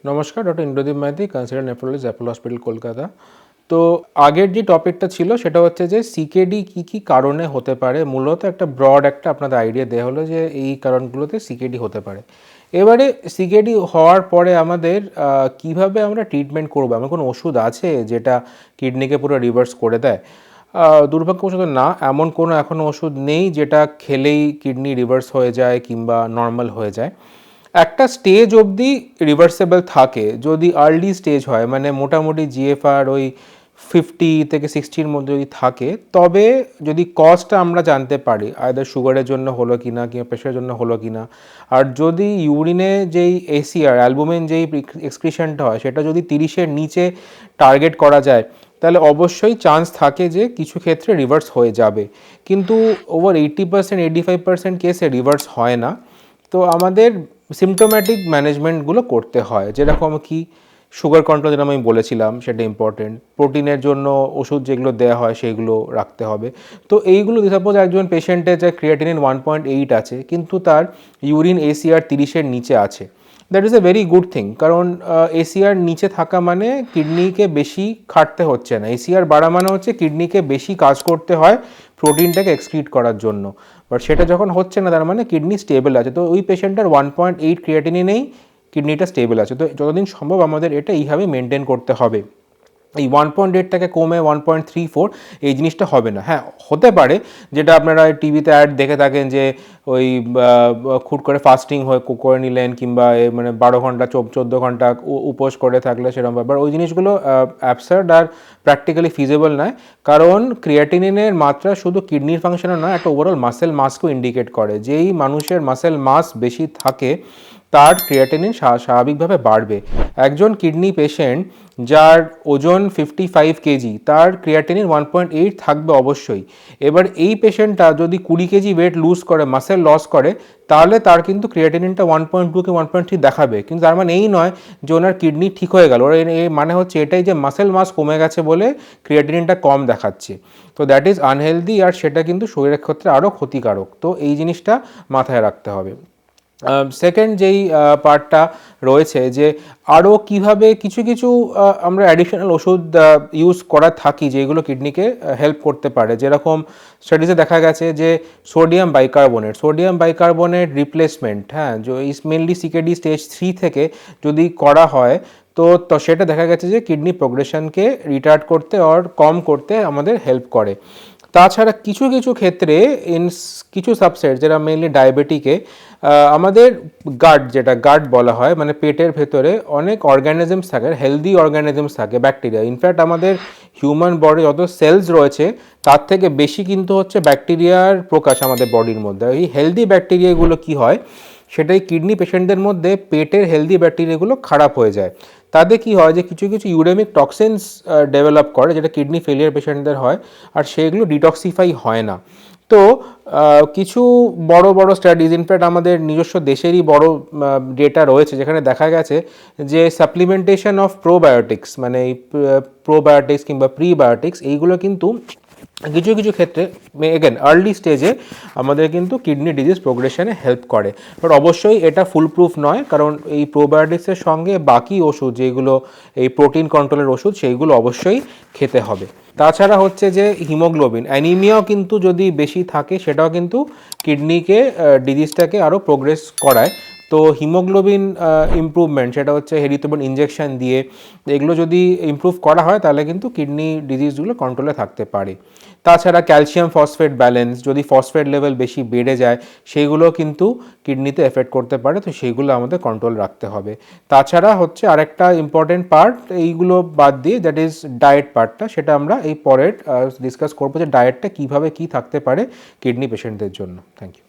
নমস্কার, doctor Indradeep Maiti, consultant nephrologist, Apollo hospital, Kolkata. তো আগের যে টপিকটা ছিল সেটা হচ্ছে যে সিকেডি কী কারণে হতে পারে। মূলত একটা ব্রড আপনাদের আইডিয়া দেওয়া হলো যে এই কারণগুলোতে সিকেডি হতে পারে। এবারে সিকেডি হওয়ার পরে আমাদের কিভাবে আমরা ট্রিটমেন্ট করবো? আমার কোনো ওষুধ আছে যেটা কিডনিকে পুরো রিভার্স করে দেয়? দুর্ভাগ্যবশত না, এমন কোনো এখনও ওষুধ নেই যেটা খেলেই কিডনি রিভার্স হয়ে যায় কিংবা নর্মাল হয়ে যায়। একটা স্টেজ অবধি রিভার্সেবল থাকে যদি আর্লি স্টেজ হয়, মানে মোটামুটি জিএফআর ওই 50 থেকে 60-র মধ্যে যদি থাকে, তবে যদি কজটা আমরা জানতে পারি আইদার সুগারের জন্য হলো কি না কিংবা প্রেশারের জন্য হলো কি না, আর যদি ইউরিনে যেই এসিআর অ্যালবুমিন যেই এক্সক্রিশনটা হয় সেটা যদি 30-এর নিচে টার্গেট করা যায়, তাহলে অবশ্যই চান্স থাকে যে কিছু ক্ষেত্রে রিভার্স হয়ে যাবে। কিন্তু ওভার 80%, 85% কেসে রিভার্স হয় না। তো আমাদের সিমটোম্যাটিক ম্যানেজমেন্টগুলো করতে হয়, যেরকম কি সুগার কন্ট্রোল, যেটা আমি বলেছিলাম সেটা ইম্পর্টেন্ট। প্রোটিনের জন্য ওষুধ যেগুলো দেওয়া হয় সেগুলো রাখতে হবে। তো এইগুলো সাপোজ একজন পেশেন্টের যে ক্রিয়েটিনিন 1.8 আছে কিন্তু তার ইউরিন এসিআর 30-এর নিচে আছে, that is a very good thing, কারণ এসিআর নিচে থাকা মানে কিডনিকে বেশি খাটতে হচ্ছে না। এসিআর বাড়া মানে হচ্ছে কিডনিকে বেশি কাজ করতে হয় প্রোটিনটাকে এক্সক্রিট করার জন্য, বাট সেটা যখন হচ্ছে না তার মানে কিডনি স্টেবল আছে। তো ওই পেশেন্টের 1.8 ক্রিয়েটিনিনেই কিডনিটা স্টেবল আছে। তো যতদিন সম্ভব আমাদের এটা এইভাবে মেনটেন করতে হবে। এই 1.8টাকে কমে 1.34 এই জিনিসটা হবে না। হ্যাঁ, হতে পারে যেটা আপনারা টিভিতে অ্যাড দেখে থাকেন যে ওই খুট করে ফাস্টিং করে নিলেন কিংবা মানে 12 ঘন্টা 14 ঘন্টা উপোস করে থাকলে সেরকম ব্যাপার, ওই জিনিসগুলো অ্যাবসার্ড আর প্র্যাকটিক্যালি ফিজিবল নয়। কারণ ক্রিয়েটিনিনের মাত্রা শুধু কিডনির ফাংশনে নয়, একটা ওভারঅল মাসেল মাসকেও ইন্ডিকেট করে। যেই মানুষের মাসেল মাস বেশি থাকে তার ক্রিয়েটিনিন স্বাভাবিকভাবে বাড়বে। একজন কিডনি পেশেন্ট যার ওজন 55 কেজি, তার ক্রিয়েটিনিন 1.8 থাকবে অবশ্যই। এবার এই পেশেন্টটা যদি 20 কেজি ওয়েট লুজ করে, মাসেল লস করে, তাহলে তার কিন্তু ক্রিয়েটিনিনটা 1.2 কি 1.3 দেখাবে। কিন্তু তার মানে এই নয় যে ওনার কিডনি ঠিক হয়ে গেল। ওর এই মানে হচ্ছে এটাই যে মাসেল মাস কমে গেছে বলে ক্রিয়েটিনিনটা কম দেখাচ্ছে। তো দ্যাট ইজ আনহেলদি, আর সেটা কিন্তু শরীরের ক্ষেত্রে আরও ক্ষতিকারক। তো এই জিনিসটা মাথায় রাখতে হবে। সেকেন্ড যেই পার্টটা রয়েছে যে আরও কীভাবে কিছু কিছু আমরা অ্যাডিশনাল ওষুধ ইউজ করা থাকি যেগুলো কিডনিকে হেল্প করতে পারে। যেরকম স্টাডিজে দেখা গেছে যে সোডিয়াম বাইকার্বনেট রিপ্লেসমেন্ট, হ্যাঁ, মেনলি সিকেডি স্টেজ 3 থেকে যদি করা হয় তো সেটা দেখা গেছে যে কিডনি প্রোগ্রেশনকে রিটার্ড করতে আর কম করতে আমাদের হেল্প করে। তাছাড়া কিছু কিছু ক্ষেত্রে কিছু সাবসেট যেটা মেনলি ডায়াবেটিকে আমাদের যেটা গাট বলা হয়, মানে পেটের ভেতরে অনেক অর্গানিজমস থাকে, হেলদি অর্গানিজমস থাকে, ব্যাকটেরিয়া। ইনফ্যাক্ট আমাদের হিউম্যান বডি যত সেলস রয়েছে তার থেকে বেশি কিন্তু হচ্ছে ব্যাকটেরিয়ার প্রকাশ আমাদের বডির মধ্যে। এই হেলদি ব্যাকটেরিয়াগুলো কি হয়, সেটাই কিডনি পেশেন্টদের মধ্যে পেটের হেলদি ব্যাকটেরিয়াগুলো খারাপ হয়ে যায়। তাতে কি হয় যে কিছু কিছু ইউরেমিক টক্সিনস ডেভেলপ করে, যেটা কিডনি ফেলিয়ার পেশেন্টদের হয়, আর সেগুলো ডিটক্সিফাই হয় না। তো কিছু বড় বড় স্টাডিজ, ইনফ্যাক্ট আমাদের নিজস্ব দেশেরই বড় ডেটা রয়েছে যেখানে দেখা গেছে যে সাপ্লিমেন্টেশন অফ প্রোবায়োটিক্স, মানে এই প্রোবায়োটিক্স কিংবা প্রিবায়োটিক্স, এইগুলো কিন্তু কিছু কিছু ক্ষেত্রে এগেন আর্লি স্টেজে আমাদের কিন্তু কিডনি ডিজিজ প্রোগ্রেশনে হেল্প করে। বাট অবশ্যই এটা ফুল প্রুফ নয়, কারণ এই প্রোবায়োটিক্সের সঙ্গে বাকি ওষুধ যেগুলো এই প্রোটিন কন্ট্রোলের ওষুধ সেইগুলো অবশ্যই খেতে হবে। তাছাড়া হচ্ছে যে হিমোগ্লোবিন অ্যানিমিয়াও কিন্তু যদি বেশি থাকে সেটাও কিন্তু কিডনিকে ডিজিজটাকে আরও প্রোগ্রেস করায়। তো হিমোগ্লোবিন ইমপ্রুভমেন্ট, সেটা হচ্ছে হেরিথ্রোবিন ইনজেকশন দিয়ে, এগুলো যদি ইমপ্রুভ করা হয় তাহলে কিন্তু কিডনি ডিজিজগুলো কন্ট্রোলে থাকতে পারে। তাছাড়া ক্যালসিয়াম ফসফেট ব্যালেন্স, যদি ফসফেট লেভেল বেশি বেড়ে যায় সেইগুলো কিন্তু কিডনিতে এফেক্ট করতে পারে, তো সেইগুলো আমাদের কন্ট্রোল রাখতে হবে। তাছাড়া হচ্ছে আরেকটা ইম্পর্টেন্ট পার্ট এইগুলো বাদ দিয়ে, দ্যাট ইজ ডায়েট পার্টটা, সেটা আমরা এই পরের ডিসকাস করবো যে ডায়েটটা কীভাবে কী থাকতে পারে কিডনি পেশেন্টদের জন্য। Thank you.